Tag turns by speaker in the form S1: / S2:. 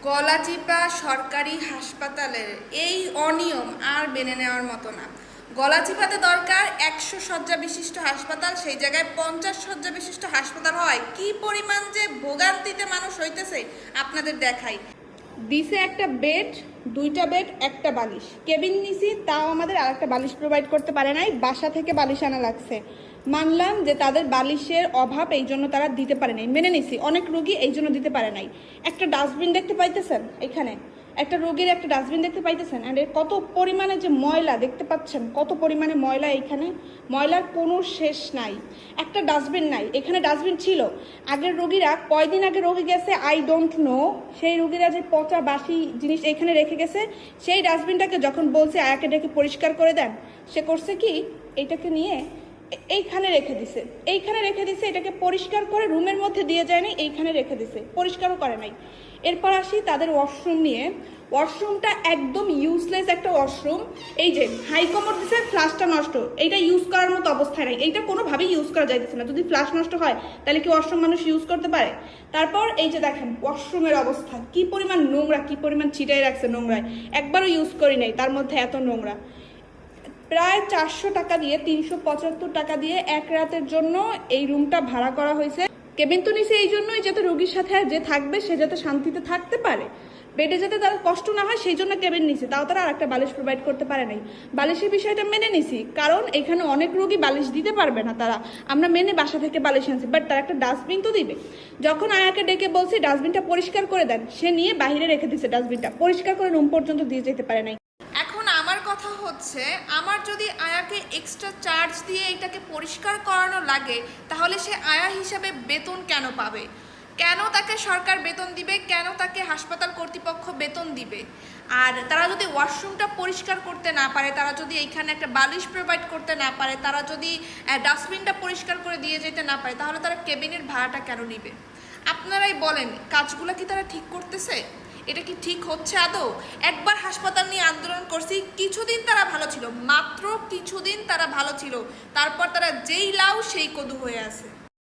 S1: গলাচিপা সরকারি হাসপাতালের এই অনিয়ম আর মেনে নেওয়ার মতো না। গলাচিপাতে দরকার 100 শয্যা বিশিষ্ট হাসপাতাল, সেই জায়গায় 50 শয্যা বিশিষ্ট হাসপাতাল হয়। কি পরিমাণ যে ভোগান্তিতে মানুষ হইতেছে আপনাদের দেখাই। দিছে একটা বেড, 2টা বেড, একটা বালিশ, কেবিন নিছি, তাও আমাদের আর একটা বালিশ প্রোভাইড করতে পারে নাই, বাসা থেকে বালিশ আনা লাগছে। মানলাম যে তাদের বালিশের অভাব, এই জন্য তারা দিতে পারে নাই, মেনে নিছি। অনেক রোগী এই জন্য দিতে পারে নাই। একটা ডাস্টবিন দেখতে পাইতেছেন, এখানে একটা রোগীর একটা ডাস্টবিন দেখতে পাইতেছেন, আর এর কত পরিমাণে যে ময়লা দেখতে পাচ্ছেন, কত পরিমাণে ময়লা এইখানে, ময়লার কোনো শেষ নাই। একটা ডাস্টবিন নাই, এখানে ডাস্টবিন ছিল। আগের রোগীরা কয়দিন আগে রোগী গেছে আই ডোন্ট নো, সেই রোগীরা যে পচা বাসি জিনিস এখানে রেখে গেছে, সেই ডাস্টবিনটাকে যখন বলছে আয়াকে ডেকে পরিষ্কার করে দেন, সে করছে কি, এইটাকে নিয়ে এইখানে রেখে দিছে, এইখানে রেখে দিছে, এটাকে পরিষ্কার করে রুমের মধ্যে দিয়ে যায় নাই, এইখানে রেখে দিছে, পরিষ্কারও করে নাই। এরপর আসি তাদের ওয়াশরুম নিয়ে। ওয়াশরুমটা একদম ইউজলেস একটা ওয়াশরুম। এই যে হাই কমোড দিছে, ফ্লাশটা নষ্ট, এইটা ইউজ করার মতো অবস্থায় নাই, এইটা কোনোভাবেই ইউজ করা যাইতেছে না। যদি ফ্লাশ নষ্ট হয় তাহলে কি ওয়াশরুম মানুষ ইউজ করতে পারে? তারপর এই যে দেখেন ওয়াশরুমের অবস্থা, কি পরিমাণ নোংরা, কি পরিমাণ ছিটাই রাখছে নোংরায়, একবারও ইউজ করি নাই, তার মধ্যে এত নোংরা। প্রায় 400 টাকা দিয়ে, 375 টাকা দিয়ে এক রাতের জন্য এই রুমটা ভাড়া করা হয়েছে। কেবিন তো নিছে এই জন্যই যাতে রোগীর সাথে যে থাকবে সে যাতে শান্তিতে থাকতে পারে, বেডে যাতে তার কষ্ট না হয়, সেই জন্য কেবিন নিছে। তাও তারা আরেকটা বালিশ প্রোভাইড করতে পারে নাই। বালিশের বিষয়টা মেনে নিছি, কারণ এখানে অনেক রোগী বালিশ দিতে পারবে না, তারা আমরা মেনে বাসা থেকে বালিশ আনছি, বাট তারা একটা ডাস্টবিন তো দিবে। যখন আয়াকে ডেকে বলছি ডাস্টবিনটা পরিষ্কার করে দেন, সে নিয়ে বাইরে রেখে দিছে, ডাস্টবিনটা পরিষ্কার করে রুম পর্যন্ত দিয়ে যেতে পারে নাই। এখন আমার কথা হচ্ছে, আমার যদি আয়াকে এক্সট্রা চার্জ দিয়ে এটাকে পরিষ্কার করানো লাগে, তাহলে সে আয়া হিসাবে বেতন কেন পাবে? কেন তাকে সরকার বেতন দিবে? কেন তাকে হাসপাতাল কর্তৃপক্ষ বেতন দিবে? আর তারা যদি ওয়াশরুমটা পরিষ্কার করতে না পারে, তারা যদি এইখানে একটা বালিশ প্রোভাইড করতে না পারে, তারা যদি ডাস্টবিনটা পরিষ্কার করে দিয়ে যেতে না পারে, তাহলে তারা কেবিনের ভাড়াটা কেন নিবে? আপনারাই বলেন, কাজগুলো কি তারা ঠিক করতেছে? এটা কি ঠিক হচ্ছে আদৌ? একবার হাসপাতাল নিয়ে আন্দোলন করছি, কিছুদিন তারা ভালো ছিল, মাত্র কিছুদিন তারা ভালো ছিল, তারপর তারা যেই লাউ সেই কদু হয়ে আছে।